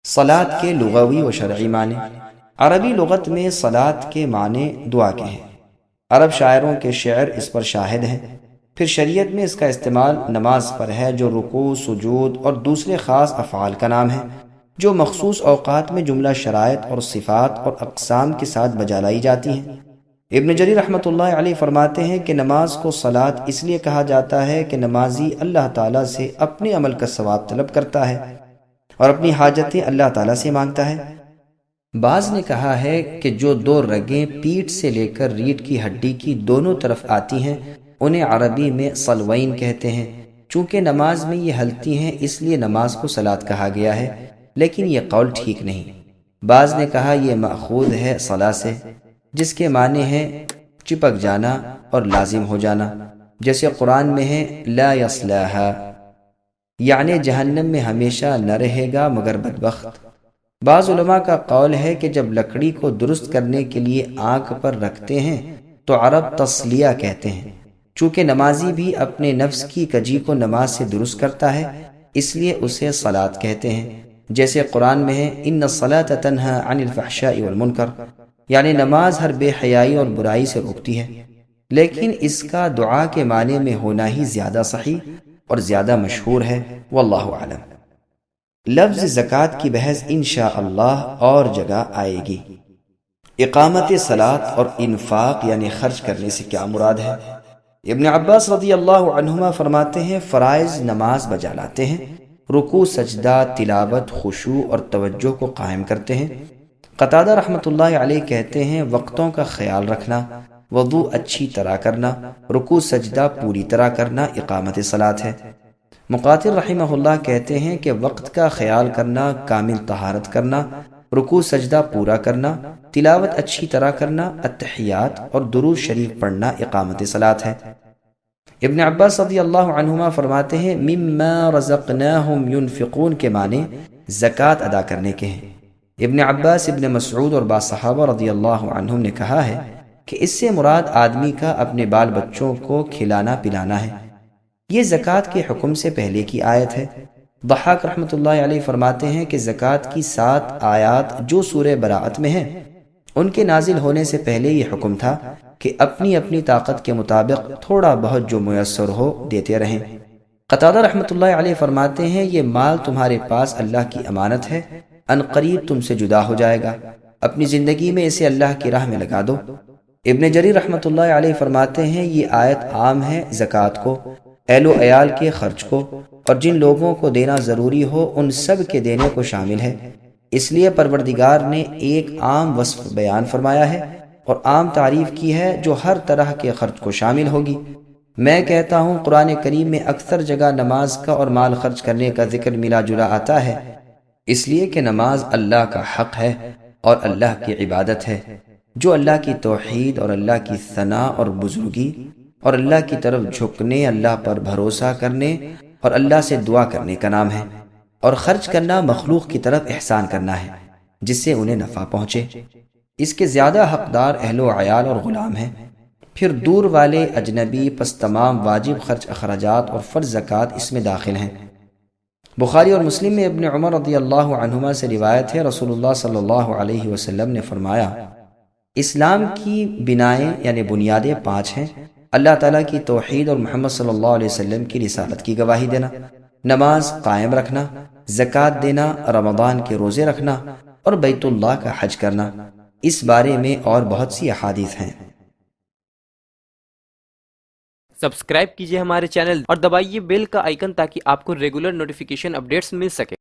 صلاۃ کے لغوی و شرعی معنی۔ عربی لغت میں صلاۃ کے معنی دعا کے ہیں۔ عرب شاعروں کے شعر اس پر شاہد ہیں۔ پھر شریعت میں اس کا استعمال نماز پر ہے، جو رکوع، سجود اور دوسرے خاص افعال کا نام ہے، جو مخصوص اوقات میں جملہ شرائط اور صفات اور اقسام کے ساتھ بجا لائی جاتی ہیں۔ ابن جریر رحمۃ اللہ علیہ فرماتے ہیں کہ نماز کو صلاۃ اس لیے کہا جاتا ہے کہ نمازی اللہ تعالیٰ سے اپنے عمل کا ثواب طلب کرتا ہے اور اپنی حاجتیں اللہ تعالیٰ سے مانگتا ہے۔ بعض نے کہا ہے کہ جو دو رگیں پیٹھ سے لے کر ریڑھ کی ہڈی کی دونوں طرف آتی ہیں انہیں عربی میں صلوین کہتے ہیں۔ چونکہ نماز میں یہ ہلتی ہیں اس لیے نماز کو صلاۃ کہا گیا ہے، لیکن یہ قول ٹھیک نہیں۔ بعض نے کہا یہ ماخوذ ہے صلاح سے، جس کے معنی ہے چپک جانا اور لازم ہو جانا، جیسے قرآن میں ہے لا یصلاھا، یعنی جہنم میں ہمیشہ نہ رہے گا مگر بدبخت۔ بعض علماء کا قول ہے کہ جب لکڑی کو درست کرنے کے لیے آگ پر رکھتے ہیں تو عرب تصلیہ کہتے ہیں۔ چونکہ نمازی بھی اپنے نفس کی کجی کو نماز سے درست کرتا ہے اس لیے اسے صلاۃ کہتے ہیں، جیسے قرآن میں ہے ان الصلاۃ تنہی عن الفحشاء والمنکر، یعنی نماز ہر بے حیائی اور برائی سے روکتی ہے۔ لیکن اس کا دعا کے معنی میں ہونا ہی زیادہ صحیح اور زیادہ مشہور ہے، واللہ اعلم۔ لفظ زکوٰۃ کی بحث انشاءاللہ اور جگہ آئے گی۔ اقامت صلاۃ اور انفاق یعنی خرچ کرنے سے کیا مراد ہے؟ ابن عباس رضی اللہ عنہما فرماتے ہیں فرائض نماز بجا لاتے ہیں، رکوع، سجدہ، تلاوت، خشوع اور توجہ کو قائم کرتے ہیں۔ قتادہ رحمۃ اللہ علیہ کہتے ہیں وقتوں کا خیال رکھنا، وضو اچھی طرح کرنا، رکوع سجدہ پوری طرح کرنا اقامت صلاۃ ہے۔ مقاتل رحمہ اللہ کہتے ہیں کہ وقت کا خیال کرنا، کامل طہارت کرنا، رکوع سجدہ پورا کرنا، تلاوت اچھی طرح کرنا، التحیات اور درود شریف پڑھنا اقامت صلاۃ ہے۔ ابن عباس رضی اللہ عنہما فرماتے ہیں مما رزقناہم ينفقون کے معنی زکوٰۃ ادا کرنے کے ہیں۔ ابن عباس، ابن مسعود اور بعض صحابہ رضی اللہ عنہم نے کہا ہے کہ اس سے مراد آدمی کا اپنے بال بچوں کو کھلانا پلانا ہے۔ یہ زکوٰۃ کے حکم سے پہلے کی آیت ہے۔ ضحاک رحمۃ اللہ علیہ فرماتے ہیں کہ زکوٰۃ کی 7 آیات جو سورہ براءت میں ہیں ان کے نازل ہونے سے پہلے یہ حکم تھا کہ اپنی اپنی طاقت کے مطابق تھوڑا بہت جو میسر ہو دیتے رہیں۔ قتادہ رحمۃ اللہ علیہ فرماتے ہیں یہ مال تمہارے پاس اللہ کی امانت ہے، ان قریب تم سے جدا ہو جائے گا، اپنی زندگی میں اسے اللہ کی راہ میں لگا دو۔ ابن جریر رحمۃ اللہ علیہ فرماتے ہیں یہ آیت عام ہے زکوٰۃ کو، اہل و عیال کے خرچ کو، اور جن لوگوں کو دینا ضروری ہو ان سب کے دینے کو شامل ہے۔ اس لیے پروردگار نے ایک عام وصف بیان فرمایا ہے اور عام تعریف کی ہے جو ہر طرح کے خرچ کو شامل ہوگی۔ میں کہتا ہوں قرآن کریم میں اکثر جگہ نماز کا اور مال خرچ کرنے کا ذکر ملا جلا آتا ہے، اس لیے کہ نماز اللہ کا حق ہے اور اللہ کی عبادت ہے، جو اللہ کی توحید اور اللہ کی ثنا اور بزرگی اور اللہ کی طرف جھکنے، اللہ پر بھروسہ کرنے اور اللہ سے دعا کرنے کا نام ہے۔ اور خرچ کرنا مخلوق کی طرف احسان کرنا ہے جس سے انہیں نفع پہنچے۔ اس کے زیادہ حقدار اہل و عیال اور غلام ہیں، پھر دور والے اجنبی، پس تمام واجب خرچ اخراجات اور فرض زکوٰۃ اس میں داخل ہیں۔ بخاری اور مسلم میں ابن عمر رضی اللہ عنہما سے روایت ہے رسول اللہ صلی اللہ علیہ وسلم نے فرمایا اسلام کی بنائیں یعنی بنیادیں 5 ہیں، اللہ تعالیٰ کی توحید اور محمد صلی اللہ علیہ وسلم کی رسالت کی گواہی دینا، نماز قائم رکھنا، زکوٰۃ دینا، رمضان کے روزے رکھنا اور بیت اللہ کا حج کرنا۔ اس بارے میں اور بہت سی احادیث ہیں۔ سبسکرائب کیجئے ہمارے چینل اور دبائیے بیل کا آئیکن تاکہ آپ کو ریگولر نوٹیفیکیشن اپڈیٹس مل سکے۔